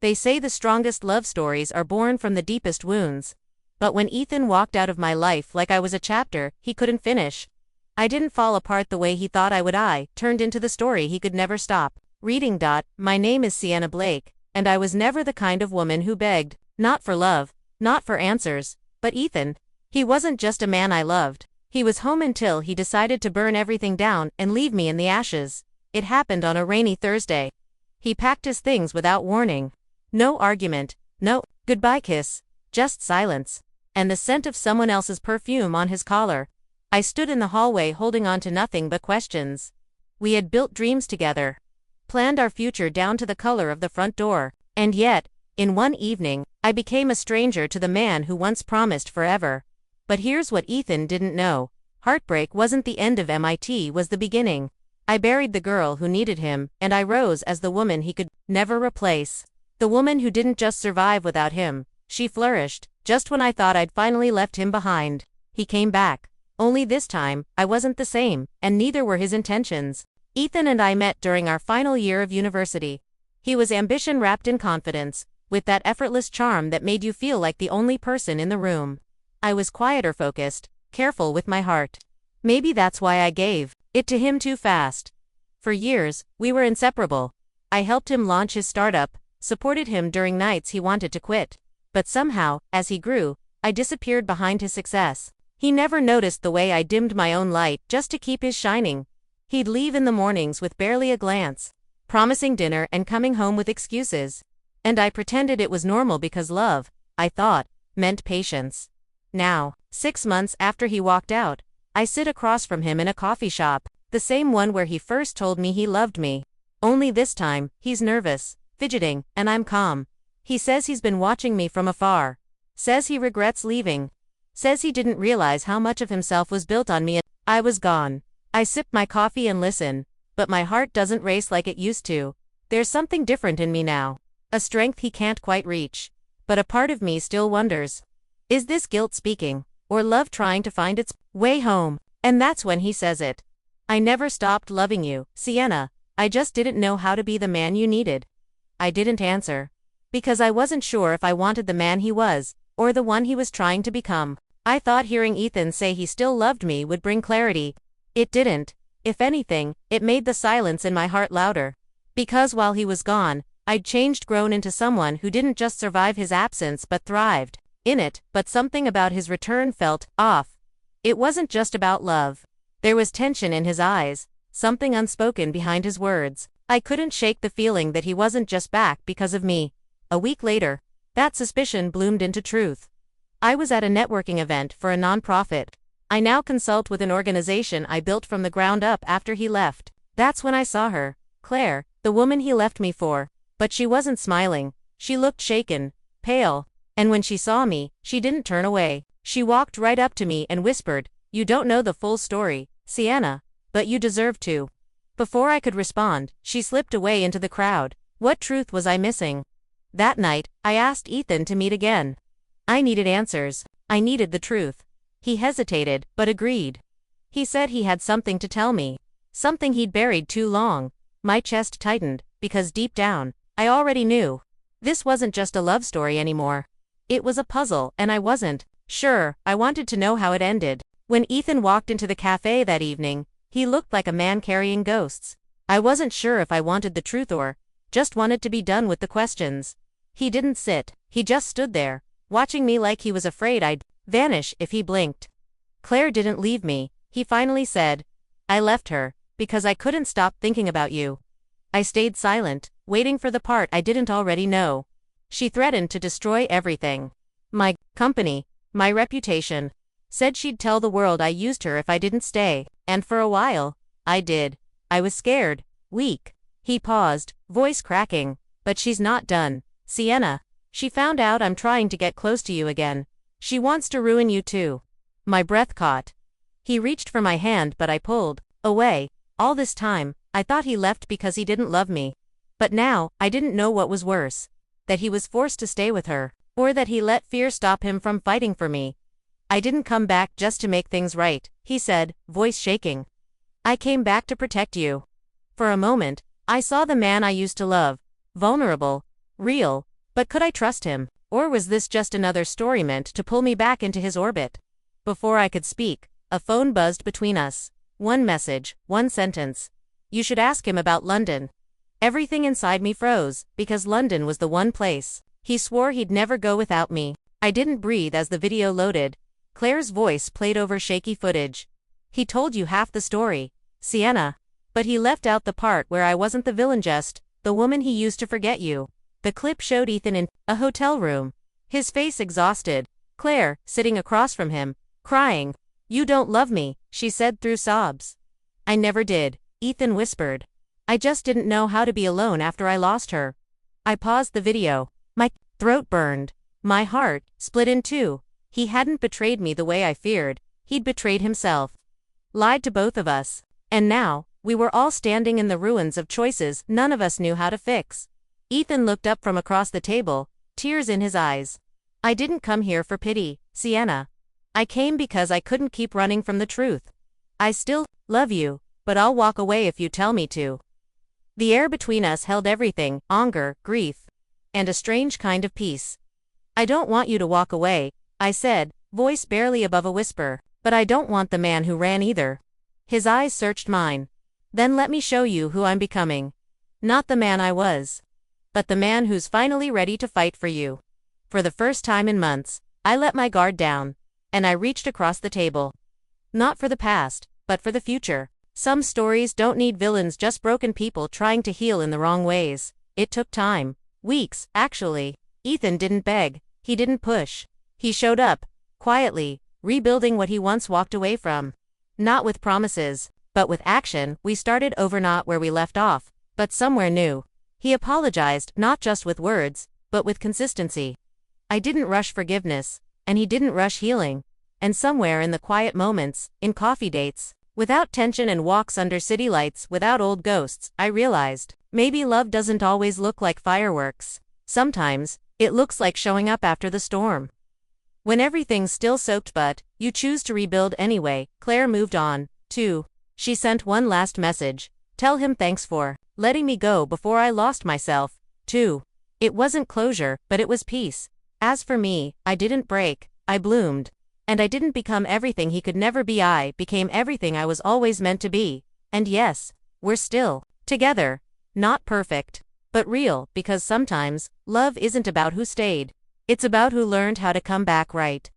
They say the strongest love stories are born from the deepest wounds. But when Ethan walked out of my life like I was a chapter he couldn't finish, I didn't fall apart the way he thought I would. I turned into the story he could never stop reading. My name is Sienna Blake, and I was never the kind of woman who begged, not for love, not for answers, but Ethan. He wasn't just a man I loved. He was home until he decided to burn everything down and leave me in the ashes. It happened on a rainy Thursday. He packed his things without warning. No argument, no goodbye kiss, just silence, and the scent of someone else's perfume on his collar. I stood in the hallway holding on to nothing but questions. We had built dreams together, planned our future down to the color of the front door, and yet, in one evening, I became a stranger to the man who once promised forever. But here's what Ethan didn't know. Heartbreak wasn't the end of him, it was the beginning. I buried the girl who needed him, and I rose as the woman he could never replace. The woman who didn't just survive without him, she flourished. Just when I thought I'd finally left him behind, he came back. Only this time, I wasn't the same, and neither were his intentions. Ethan and I met during our final year of university. He was ambition wrapped in confidence, with that effortless charm that made you feel like the only person in the room. I was quieter, focused, careful with my heart. Maybe that's why I gave it to him too fast. For years, we were inseparable. I helped him launch his startup, supported him during nights he wanted to quit. But somehow, as he grew, I disappeared behind his success. He never noticed the way I dimmed my own light just to keep his shining. He'd leave in the mornings with barely a glance, promising dinner and coming home with excuses. And I pretended it was normal because love, I thought, meant patience. Now, 6 months after he walked out, I sit across from him in a coffee shop, the same one where he first told me he loved me. Only this time, he's nervous, fidgeting, and I'm calm. He says he's been watching me from afar. Says he regrets leaving. Says he didn't realize how much of himself was built on me. I was gone. I sip my coffee and listen, but my heart doesn't race like it used to. There's something different in me now. A strength he can't quite reach. But a part of me still wonders. Is this guilt speaking, or love trying to find its way home? And that's when he says it. I never stopped loving you, Sienna. I just didn't know how to be the man you needed. I didn't answer. Because I wasn't sure if I wanted the man he was, or the one he was trying to become. I thought hearing Ethan say he still loved me would bring clarity. It didn't. If anything, it made the silence in my heart louder. Because while he was gone, I'd changed, grown into someone who didn't just survive his absence but thrived in it. But something about his return felt off. It wasn't just about love. There was tension in his eyes, something unspoken behind his words. I couldn't shake the feeling that he wasn't just back because of me. A week later, that suspicion bloomed into truth. I was at a networking event for a nonprofit. I now consult with an organization I built from the ground up after he left. That's when I saw her, Claire, the woman he left me for. But she wasn't smiling. She looked shaken, pale, and when she saw me, she didn't turn away. She walked right up to me and whispered, "You don't know the full story, Sienna, but you deserve to." Before I could respond, she slipped away into the crowd. What truth was I missing? That night, I asked Ethan to meet again. I needed answers. I needed the truth. He hesitated, but agreed. He said he had something to tell me. Something he'd buried too long. My chest tightened, because deep down, I already knew. This wasn't just a love story anymore. It was a puzzle, and I wasn't sure. I wanted to know how it ended. When Ethan walked into the cafe that evening, he looked like a man carrying ghosts. I wasn't sure if I wanted the truth or just wanted to be done with the questions. He didn't sit. He just stood there, watching me like he was afraid I'd vanish if he blinked. "Claire didn't leave me," he finally said. "I left her because I couldn't stop thinking about you." I stayed silent, waiting for the part I didn't already know. She threatened to destroy everything. My company, my reputation. Said she'd tell the world I used her if I didn't stay. And for a while, I did. I was scared, weak. He paused, voice cracking. "But she's not done, Sienna. She found out I'm trying to get close to you again. She wants to ruin you too." My breath caught. He reached for my hand, but I pulled away. All this time, I thought he left because he didn't love me. But now, I didn't know what was worse. That he was forced to stay with her, or that he let fear stop him from fighting for me. "I didn't come back just to make things right," he said, voice shaking. "I came back to protect you." For a moment, I saw the man I used to love. Vulnerable, real, But could I trust him? Or was this just another story meant to pull me back into his orbit? Before I could speak, a phone buzzed between us. One message, one sentence. You should ask him about London. Everything inside me froze, because London was the one place he swore he'd never go without me. I didn't breathe as the video loaded. Claire's voice played over shaky footage. He told you half the story, Sienna. But he left out the part where I wasn't the villain, just the woman he used to forget you. The clip showed Ethan in a hotel room, his face exhausted. Claire, sitting across from him, crying. You don't love me, she said through sobs. I never did, Ethan whispered. I just didn't know how to be alone after I lost her. I paused the video. My throat burned. My heart split in two. He hadn't betrayed me the way I feared. He'd betrayed himself. Lied to both of us. And now, we were all standing in the ruins of choices none of us knew how to fix. Ethan looked up from across the table, tears in his eyes. I didn't come here for pity, Sienna. I came because I couldn't keep running from the truth. I still love you, but I'll walk away if you tell me to. The air between us held everything, anger, grief, and a strange kind of peace. I don't want you to walk away, I said, voice barely above a whisper, but I don't want the man who ran either. His eyes searched mine. Then let me show you who I'm becoming. Not the man I was, but the man who's finally ready to fight for you. For the first time in months, I let my guard down, and I reached across the table. Not for the past, but for the future. Some stories don't need villains, just broken people trying to heal in the wrong ways. It took time. Weeks, actually. Ethan didn't beg. He didn't push. He showed up, quietly, rebuilding what he once walked away from. Not with promises, but with action. We started over not where we left off, but somewhere new. He apologized, not just with words, but with consistency. I didn't rush forgiveness, and he didn't rush healing. And somewhere in the quiet moments, in coffee dates, without tension and walks under city lights, without old ghosts, I realized, maybe love doesn't always look like fireworks. Sometimes, it looks like showing up after the storm. When everything's still soaked but you choose to rebuild anyway. Claire moved on, too. She sent one last message. Tell him thanks for letting me go before I lost myself, too. It wasn't closure, but it was peace. As for me, I didn't break, I bloomed. And I didn't become everything he could never be. I became everything I was always meant to be. And yes, we're still together. Not perfect, but real, because sometimes, love isn't about who stayed. It's about who learned how to come back right.